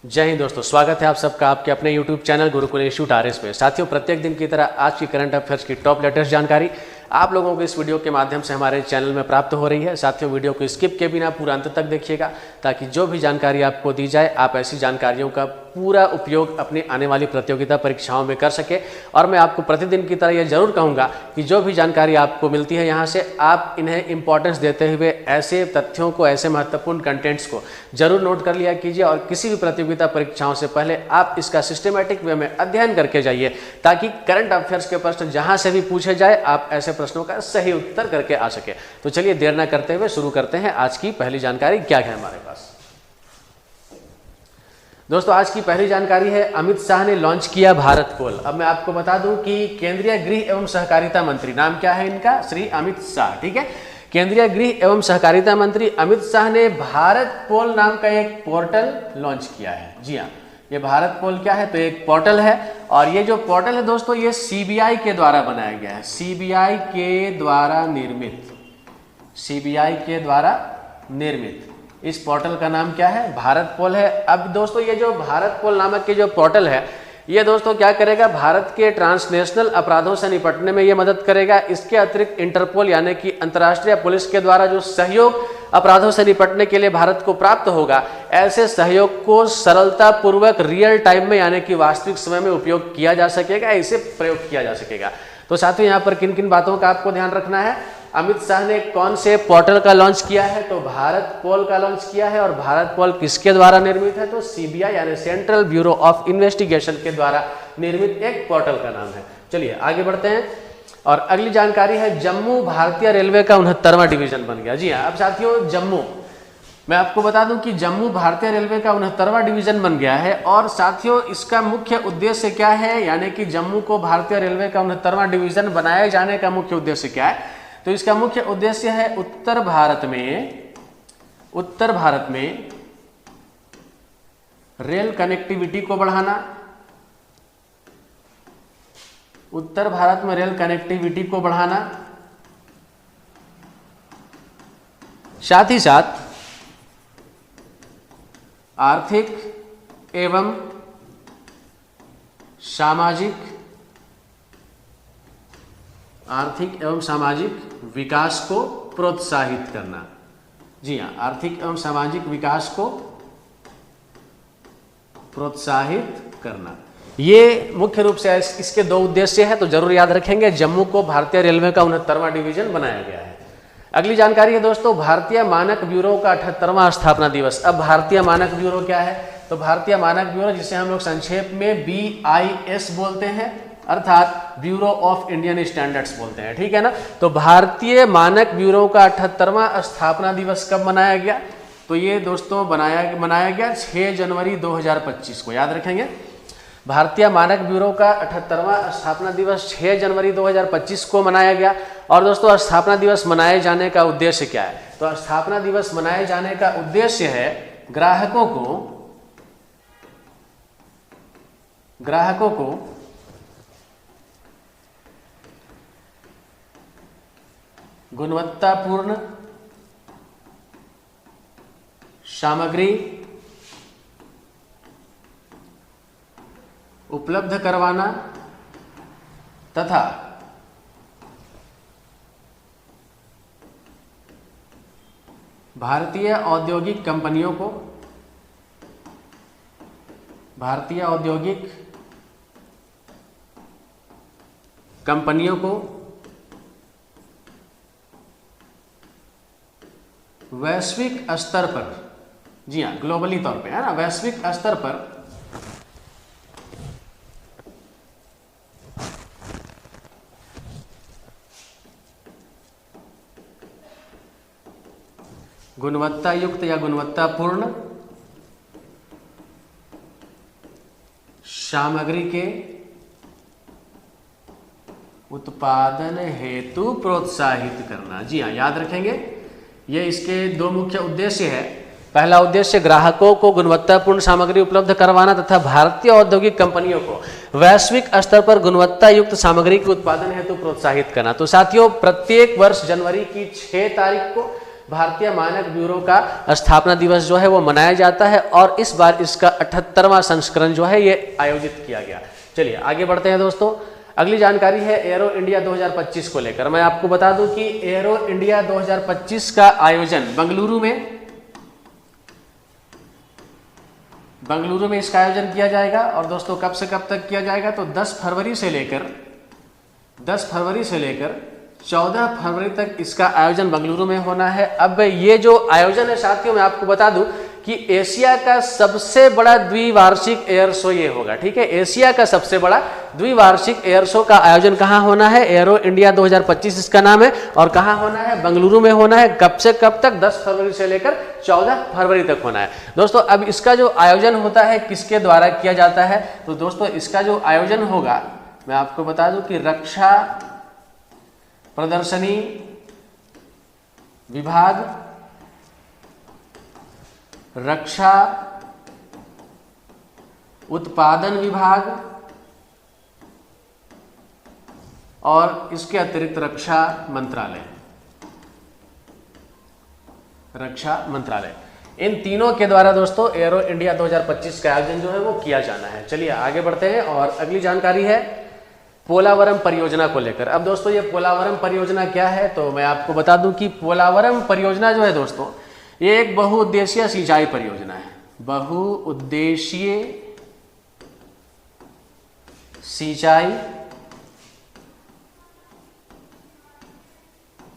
जय हिंद दोस्तों, स्वागत है आप सबका आपके अपने YouTube channel Gurukul institute RS में। साथियों, प्रत्येक दिन की तरह आज की करंट अफेयर्स की टॉप लेटेस्ट जानकारी आप लोगों को इस वीडियो के माध्यम से हमारे चैनल में प्राप्त हो रही है। साथियों, वीडियो को स्किप के बिना पूरा अंत तक देखिएगा ताकि जो भी जानकारी आपको दी जाए आप ऐसी जानकारियों का पूरा उपयोग अपनी आने वाली प्रतियोगिता परीक्षाओं में कर सके। और मैं आपको प्रतिदिन की तरह यह जरूर कहूँगा कि जो भी जानकारी आपको मिलती है यहाँ से आप इन्हें इंपॉर्टेंस देते हुए ऐसे तथ्यों को, ऐसे महत्वपूर्ण कंटेंट्स को जरूर नोट कर लिया कीजिए और किसी भी प्रतियोगिता परीक्षाओं से पहले आप इसका सिस्टमेटिक वे में अध्ययन करके जाइए ताकि करंट अफेयर्स के प्रश्न जहाँ से भी पूछे जाए आप ऐसे प्रश्नों का सही उत्तर करके आ सके। तो चलिए देर न करते हुए शुरू करते हैं। आज की पहली जानकारी क्या है हमारे पास। दोस्तों, आज की पहली जानकारी है अमित शाह ने लॉन्च किया भारत पोल। अब मैं आपको बता दूं कि केंद्रीय गृह एवं सहकारिता मंत्री, नाम क्या है इनका, श्री अमित शाह, ठीक है। केंद्रीय गृह एवं सहकारिता मंत्री अमित शाह ने भारत पोल नाम का एक पोर्टल लॉन्च किया है। जी हाँ, ये भारत पोल क्या है, तो एक पोर्टल है और ये जो पोर्टल है दोस्तों ये सीबीआई के द्वारा बनाया गया है, सीबीआई के द्वारा निर्मित, सीबीआई के द्वारा निर्मित इस पोर्टल का नाम क्या है, भारत पोल है। अब दोस्तों ये जो भारत पोल नामक के जो पोर्टल है ये दोस्तों क्या करेगा, भारत के ट्रांसनेशनल अपराधों से निपटने में ये मदद करेगा। इसके अतिरिक्त इंटरपोल यानी कि अंतर्राष्ट्रीय पुलिस के द्वारा जो सहयोग अपराधों से निपटने के लिए भारत को प्राप्त होगा, ऐसे सहयोग को सरलता पूर्वक रियल टाइम में यानी कि वास्तविक समय में उपयोग किया जा सकेगा, इसे प्रयोग किया जा सकेगा। तो साथियों यहाँ पर किन किन बातों का आपको ध्यान रखना है। अमित शाह ने कौन से पोर्टल का लॉन्च किया है, तो भारत पोल का लॉन्च किया है। और भारत पोल किसके द्वारा निर्मित है, तो सीबीआई यानी सेंट्रल ब्यूरो ऑफ इन्वेस्टिगेशन के द्वारा निर्मित एक पोर्टल का नाम है। चलिए आगे बढ़ते हैं और अगली जानकारी है जम्मू भारतीय रेलवे का 69वां डिवीजन बन गया। जी हाँ, अब साथियों जम्मू, मैं आपको बता दूं कि जम्मू भारतीय रेलवे का 69वां डिवीजन बन गया है। और साथियों इसका मुख्य उद्देश्य क्या है, यानी कि जम्मू को भारतीय रेलवे का 69वां डिवीजन बनाए जाने का मुख्य उद्देश्य क्या है, तो इसका मुख्य उद्देश्य है उत्तर भारत में रेल कनेक्टिविटी को बढ़ाना, उत्तर भारत में रेल कनेक्टिविटी को बढ़ाना, साथ ही साथ आर्थिक एवं सामाजिक विकास को प्रोत्साहित करना। जी हाँ, आर्थिक एवं सामाजिक विकास को प्रोत्साहित करना, ये मुख्य रूप से इसके दो उद्देश्य है, तो जरूर याद रखेंगे। जम्मू को भारतीय रेलवे का 69वां डिवीजन बनाया गया है। अगली जानकारी है दोस्तों भारतीय मानक ब्यूरो का 78वां स्थापना दिवस। अब भारतीय मानक ब्यूरो क्या है, तो भारतीय मानक ब्यूरो जिसे हम लोग संक्षेप में BIS बोलते हैं, अर्थात ब्यूरो ऑफ इंडियन स्टैंडर्ड्स बोलते हैं, ठीक है ना। तो भारतीय मानक ब्यूरो का 78वां स्थापना दिवस कब मनाया गया, तो ये दोस्तों मनाया गया 6 जनवरी 2025 को, याद रखेंगे। भारतीय मानक ब्यूरो का 78वां स्थापना दिवस 6 जनवरी 2025 को मनाया गया। और दोस्तों स्थापना दिवस मनाए जाने का उद्देश्य क्या है, तो स्थापना दिवस मनाए जाने का उद्देश्य है ग्राहकों को गुणवत्तापूर्ण सामग्री उपलब्ध करवाना तथा भारतीय औद्योगिक कंपनियों को वैश्विक स्तर पर, जी हाँ ग्लोबली तौर पे है ना, वैश्विक स्तर पर गुणवत्ता युक्त या गुणवत्तापूर्ण सामग्री के उत्पादन हेतु प्रोत्साहित करना। जी हाँ, याद रखेंगे ये इसके दो मुख्य उद्देश्य है। पहला उद्देश्य ग्राहकों को गुणवत्तापूर्ण सामग्री उपलब्ध करवाना तथा भारतीय औद्योगिक कंपनियों को वैश्विक स्तर पर गुणवत्ता युक्त सामग्री के उत्पादन हेतु प्रोत्साहित करना। तो साथियों प्रत्येक वर्ष जनवरी की 6 तारीख को भारतीय मानक ब्यूरो का स्थापना दिवस जो है वो मनाया जाता है और इस बार इसका 78वां संस्करण जो है ये आयोजित किया गया। चलिए आगे बढ़ते हैं दोस्तों। अगली जानकारी है एरो इंडिया 2025 को लेकर। मैं आपको बता दूं कि एरो इंडिया 2025 का आयोजन बेंगलुरु में इसका आयोजन किया जाएगा। और दोस्तों कब से कब तक किया जाएगा, तो 10 फरवरी से लेकर 14 फरवरी तक इसका आयोजन बेंगलुरु में होना है। अब ये जो आयोजन है साथियों, मैं आपको बता दूं कि एशिया का सबसे बड़ा द्विवार्षिक एयर शो ये होगा। ठीक है, एशिया का सबसे बड़ा द्विवार्षिक एयर शो का आयोजन कहाँ होना है, एरो इंडिया 2025 इसका नाम है, और कहाँ होना है, बेंगलुरु में होना है। कब से कब तक, 10 फरवरी से लेकर 14 फरवरी तक होना है। दोस्तों अब इसका जो आयोजन होता है किसके द्वारा किया जाता है, तो दोस्तों इसका जो आयोजन होगा मैं आपको बता दूं कि रक्षा प्रदर्शनी विभाग, रक्षा उत्पादन विभाग और इसके अतिरिक्त रक्षा मंत्रालय, इन तीनों के द्वारा दोस्तों एरो इंडिया 2025 का आयोजन जो है वो किया जाना है। चलिए आगे बढ़ते हैं और अगली जानकारी है पोलावरम परियोजना को लेकर। अब दोस्तों ये पोलावरम परियोजना क्या है, तो मैं आपको बता दूं कि पोलावरम परियोजना जो है दोस्तों ये एक बहुउद्देशीय सिंचाई परियोजना है। बहुउद्देशीय सिंचाई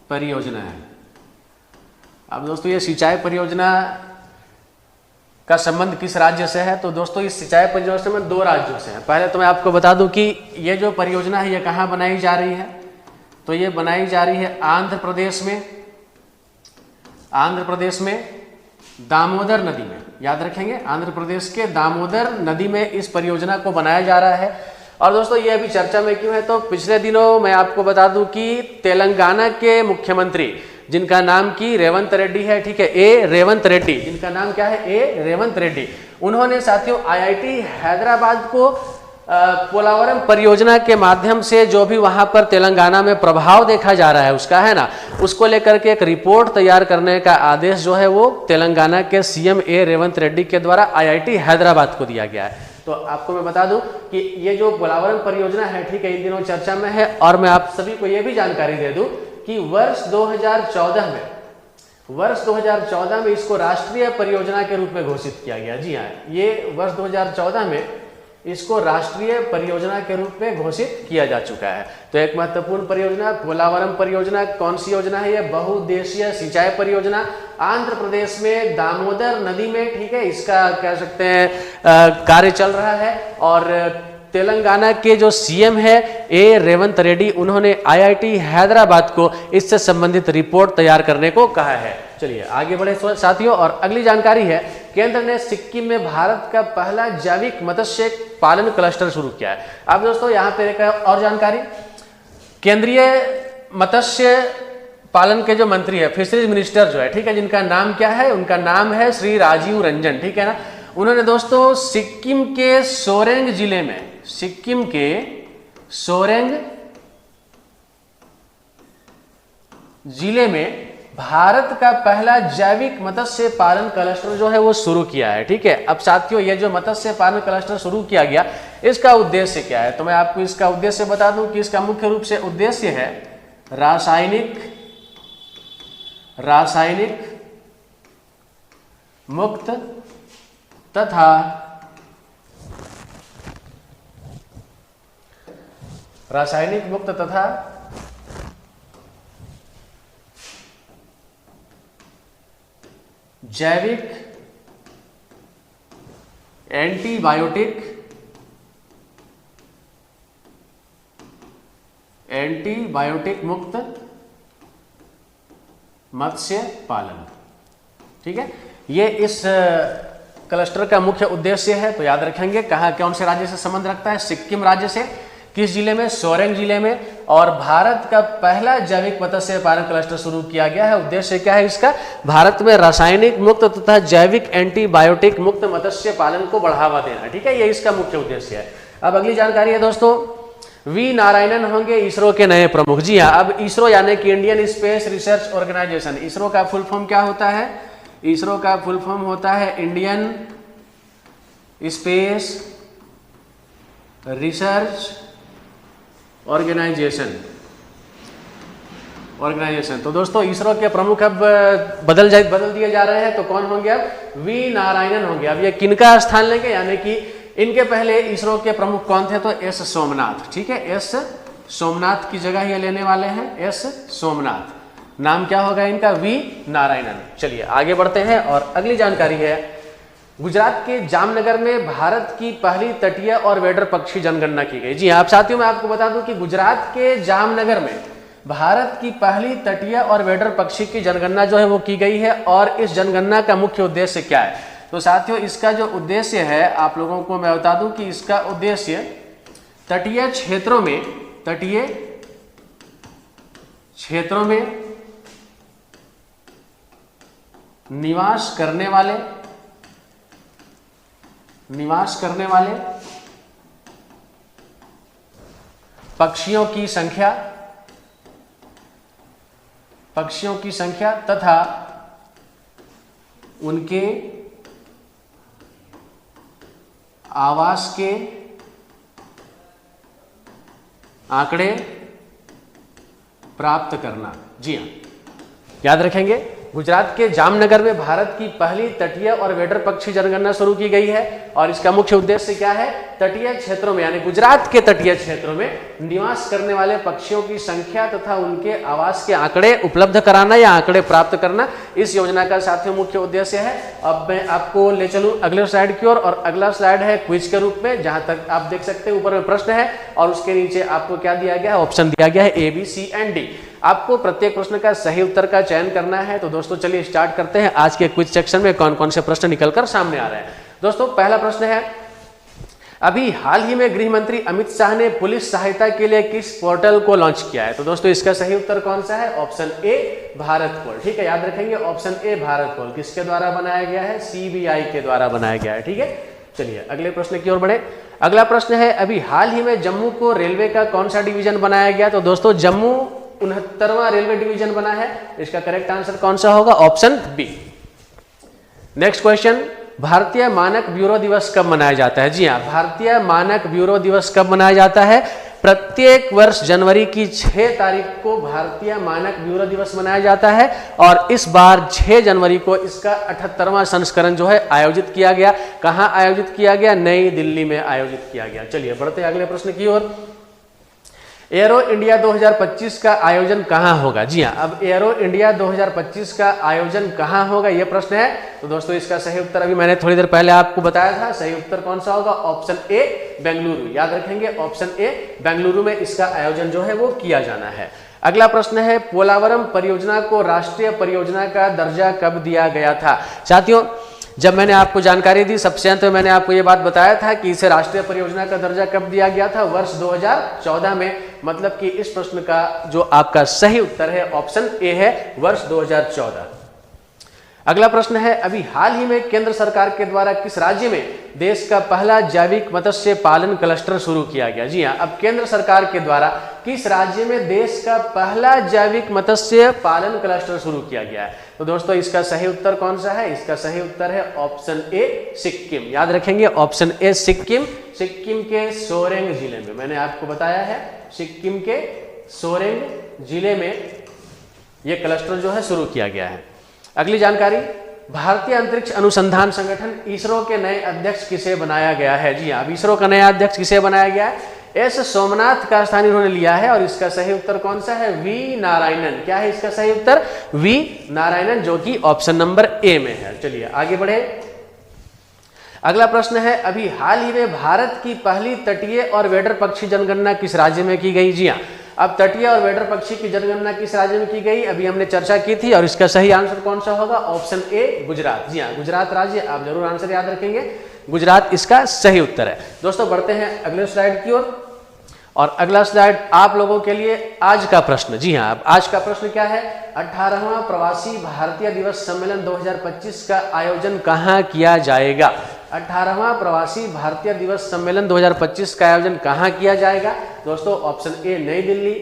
परियोजना है। अब दोस्तों ये सिंचाई परियोजना का संबंध किस राज्य से है, तो दोस्तों इस सिंचाई परियोजना में 2 राज्यों से है। पहले तो मैं आपको बता दूं कि ये जो परियोजना है ये कहाँ बनाई जा रही है, तो ये बनाई जा रही है आंध्र प्रदेश में दामोदर नदी में। याद रखेंगे, आंध्र प्रदेश के दामोदर नदी में इस परियोजना को बनाया जा रहा है। और दोस्तों ये अभी चर्चा में क्यों है, तो पिछले दिनों मैं आपको बता दूं कि तेलंगाना के मुख्यमंत्री जिनका नाम की रेवंत रेड्डी है, ठीक है, ए रेवंत रेड्डी, जिनका नाम क्या है, ए रेवंत रेड्डी, उन्होंने साथियों आईआईटी हैदराबाद को पोलावरम परियोजना के माध्यम से जो भी वहां पर तेलंगाना में प्रभाव देखा जा रहा है उसका, है ना, उसको लेकर के एक रिपोर्ट तैयार करने का आदेश जो है वो तेलंगाना के सीएम ए रेवंत रेड्डी के द्वारा आईआईटी हैदराबाद को दिया गया है। तो आपको मैं बता दूं कि ये जो पोलावरम परियोजना है, ठीक है, इन दिनों चर्चा में है। और मैं आप सभी को ये भी जानकारी दे दूं कि वर्ष 2014 में इसको राष्ट्रीय परियोजना के रूप में घोषित किया गया। जी हाँ, ये वर्ष 2014 में इसको राष्ट्रीय परियोजना के रूप में घोषित किया जा चुका है। तो एक महत्वपूर्ण परियोजना पोलावरम परियोजना कौन सी योजना है, ये बहुउद्देशीय सिंचाई परियोजना आंध्र प्रदेश में दामोदर नदी में, ठीक है, इसका कह सकते हैं कार्य चल रहा है। और तेलंगाना के जो सीएम है ए रेवंत रेड्डी, उन्होंने आईआईटी हैदराबाद को इससे संबंधित रिपोर्ट तैयार करने को कहा है। चलिए आगे बढ़े साथियों, और अगली जानकारी है केंद्र ने सिक्किम में भारत का पहला जैविक मत्स्य पालन क्लस्टर शुरू किया है। अब दोस्तों यहाँ पे एक और जानकारी, केंद्रीय मत्स्य पालन के जो मंत्री है, फिशरीज मिनिस्टर जो है, ठीक है, जिनका नाम क्या है, उनका नाम है श्री राजीव रंजन, ठीक है ना। उन्होंने दोस्तों सिक्किम के सोरेंग जिले में भारत का पहला जैविक मत्स्य पालन क्लस्टर जो है वो शुरू किया है। ठीक है, अब साथियों ये जो मत्स्य पालन क्लस्टर शुरू किया गया, इसका उद्देश्य क्या है, तो मैं आपको इसका उद्देश्य बता दूं कि इसका मुख्य रूप से उद्देश्य है रासायनिक मुक्त तथा जैविक एंटीबायोटिक मुक्त मत्स्य पालन। ठीक है, ये इस क्लस्टर का मुख्य उद्देश्य है। तो याद रखेंगे कहाँ कौन से राज्य से संबंध रखता है, सिक्किम राज्य से, किस जिले में, सोरेंग जिले में, और भारत का पहला जैविक मत्स्य पालन क्लस्टर शुरू किया गया है। उद्देश्य क्या है इसका, भारत में रासायनिक मुक्त तथा जैविक एंटीबायोटिक मुक्त मत्स्य पालन को बढ़ावा देना। ठीक है, ये इसका मुख्य उद्देश्य है। अब अगली जानकारी है दोस्तों, वी नारायणन होंगे इसरो के नए प्रमुख। जी हाँ, अब इसरो यानी कि Indian space research organisation, ISRO का फुल फॉर्म क्या होता है? इसरो का फुल फॉर्म होता है इंडियन स्पेस रिसर्च ऑर्गेनाइजेशन। तो दोस्तों इसरो के प्रमुख अब बदल दिए जा रहे हैं, तो कौन होंगे? अब वी नारायणन होंगे। अब ये किनका स्थान लेंगे, यानी कि इनके पहले इसरो के प्रमुख कौन थे? तो एस सोमनाथ। ठीक है, एस सोमनाथ की जगह ये लेने वाले हैं, एस सोमनाथ। नाम क्या होगा इनका? वी नारायणन। चलिए आगे बढ़ते हैं और अगली जानकारी है, गुजरात के जामनगर में भारत की पहली तटीय और वेडर पक्षी जनगणना की गई। जी आप साथियों, मैं आपको बता दूं कि गुजरात के जामनगर में भारत की पहली तटीय और वेडर पक्षी की जनगणना जो है वो की गई है। और इस जनगणना का मुख्य उद्देश्य क्या है? तो साथियों इसका जो उद्देश्य है आप लोगों को मैं बता दूं कि इसका उद्देश्य तटीय क्षेत्रों में निवास करने वाले पक्षियों की संख्या तथा उनके आवास के आंकड़े प्राप्त करना। जी हाँ, याद रखेंगे, गुजरात के जामनगर में भारत की पहली तटीय और वेडर पक्षी जनगणना शुरू की गई है। और इसका मुख्य उद्देश्य क्या है? तटीय क्षेत्रों में यानी गुजरात के तटीय क्षेत्रों में निवास करने वाले पक्षियों की संख्या तथा उनके आवास के आंकड़े उपलब्ध कराना या आंकड़े प्राप्त करना इस योजना का साथियों मुख्य उद्देश्य है। अब मैं आपको ले चलूं अगले स्लाइड की ओर, और अगला स्लाइड है क्विज के रूप में, जहां तक आप देख सकते हैं ऊपर में प्रश्न है और उसके नीचे आपको क्या दिया गया है? ऑप्शन दिया गया है ए, बी, सी एंड डी। आपको प्रत्येक प्रश्न का सही उत्तर का चयन करना है। तो दोस्तों चलिए स्टार्ट करते हैं आज के क्विज सेक्शन में कौन कौन से प्रश्न निकलकर सामने आ रहे हैं। दोस्तों पहला प्रश्न है, अभी हाल ही में गृह मंत्री अमित शाह ने पुलिस सहायता के लिए किस पोर्टल को लॉन्च किया है? तो दोस्तों इसका सही उत्तर कौन सा है? ऑप्शन ए, भारत पोल। ठीक है, याद रखेंगे ऑप्शन ए, भारत पोल। किसके द्वारा बनाया गया है? सीबीआई के द्वारा बनाया गया है। ठीक है, चलिए अगले प्रश्न की ओर बढ़े। अगला प्रश्न है, अभी हाल ही में जम्मू को रेलवे का कौन सा डिवीजन बनाया गया? तो दोस्तों जम्मू 69वां रेलवे डिवीजन बना है। इसका करेक्ट आंसर कौन सा होगा? Option B. नेक्स्ट क्वेश्चन, भारतीय मानक ब्यूरो दिवस कब मनाया जाता है? जी हाँ, भारतीय मानक ब्यूरो दिवस कब मनाया जाता है? प्रत्येक वर्ष जनवरी की 6 तारीख को भारतीय मानक ब्यूरो दिवस मनाया जाता है। और इस बार 6 जनवरी को इसका 78वां संस्करण जो है आयोजित किया गया। कहां आयोजित किया गया? नई दिल्ली में आयोजित किया गया। चलिए बढ़ते हैं अगले प्रश्न की ओर। एरो इंडिया 2025 का आयोजन कहां होगा? जी हां, अब एरो इंडिया 2025 का आयोजन कहां होगा यह प्रश्न है। तो दोस्तों इसका सही उत्तर अभी मैंने थोड़ी देर पहले आपको बताया था। सही उत्तर कौन सा होगा? Option A, Bengaluru. याद रखेंगे ऑप्शन ए, बेंगलुरु में इसका आयोजन जो है वो किया जाना है। अगला प्रश्न है, पोलावरम परियोजना को राष्ट्रीय परियोजना का दर्जा कब दिया गया था? साथियों जब मैंने आपको जानकारी दी सबसे अंत में मैंने आपको ये बात बताया था कि इसे राष्ट्रीय परियोजना का दर्जा कब दिया गया था? वर्ष 2014 में। मतलब कि इस प्रश्न का जो आपका सही उत्तर है ऑप्शन ए है, वर्ष 2014। अगला प्रश्न है, अभी हाल ही में केंद्र सरकार के द्वारा किस राज्य में देश का पहला जैविक मत्स्य पालन क्लस्टर शुरू किया गया? जी हाँ, अब केंद्र सरकार के द्वारा किस राज्य में देश का पहला जैविक मत्स्य पालन क्लस्टर शुरू किया गया है? तो दोस्तों इसका सही उत्तर कौन सा है? इसका सही उत्तर है ऑप्शन ए, सिक्किम। याद रखेंगे ऑप्शन ए, सिक्किम। सिक्किम के सोरेंग जिले में, मैंने आपको बताया है सिक्किम के सोरेंग जिले में यह क्लस्टर जो है शुरू किया गया है। अगली जानकारी, भारतीय अंतरिक्ष अनुसंधान संगठन इसरो के नए अध्यक्ष किसे बनाया गया है? जी हाँ, अब इसरो का नया अध्यक्ष किसे बनाया गया है? एस सोमनाथ का स्थान इन्होंने लिया है। और इसका सही उत्तर कौन सा है? वी नारायणन। क्या है इसका सही उत्तर? वी नारायणन, जो कि ऑप्शन नंबर ए में है। चलिए आगे बढ़े। अगला प्रश्न है, अभी हाल ही में भारत की पहली तटीय और वेडर पक्षी जनगणना किस राज्य में की गई? जी हाँ, अब तटीय और वेडर पक्षी की जनगणना किस राज्य में की गई अभी हमने चर्चा की थी। और इसका सही आंसर कौन सा होगा? Option A, Gujarat. जी हाँ, गुजरात राज्य। आप जरूर आंसर याद रखेंगे, गुजरात इसका सही उत्तर है। दोस्तों बढ़ते हैं अगले स्लाइड की ओर। और अगला स्लाइड आप लोगों के लिए आज का प्रश्न। जी हाँ, अब आज का प्रश्न क्या है? 18वां प्रवासी भारतीय दिवस सम्मेलन 2025 का आयोजन कहाँ किया जाएगा? 18वां प्रवासी भारतीय दिवस सम्मेलन 2025 का आयोजन कहाँ किया जाएगा? दोस्तों option A New Delhi,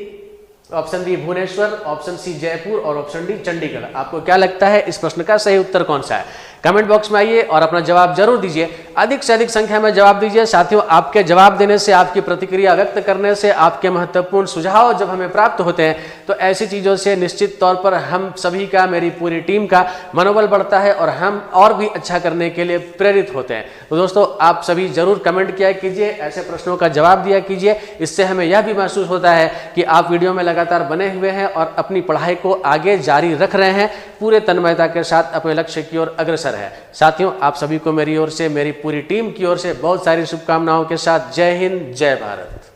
option B Bhubaneswar, option C Jaipur और ऑप्शन डी चंडीगढ़। आपको क्या लगता है इस प्रश्न का सही उत्तर कौन सा है? कमेंट बॉक्स में आइए और अपना जवाब जरूर दीजिए। अधिक से अधिक संख्या में जवाब दीजिए। साथियों, आपके जवाब देने से, आपकी प्रतिक्रिया व्यक्त करने से, आपके महत्वपूर्ण सुझाव जब हमें प्राप्त होते हैं तो ऐसी चीज़ों से निश्चित तौर पर हम सभी का, मेरी पूरी टीम का मनोबल बढ़ता है और हम और भी अच्छा करने के लिए प्रेरित होते हैं। तो दोस्तों, आप सभी जरूर कमेंट किया कीजिए, ऐसे प्रश्नों का जवाब दिया कीजिए। इससे हमें यह भी महसूस होता है कि आप वीडियो में लगातार बने हुए हैं और अपनी पढ़ाई को आगे जारी रख रहे हैं, पूरे तन्मयता के साथ अपने लक्ष्य की ओर अग्रसर है। साथियों, आप सभी को मेरी ओर से, मेरी पूरी टीम की ओर से बहुत सारी शुभकामनाओं के साथ जय हिंद, जय भारत।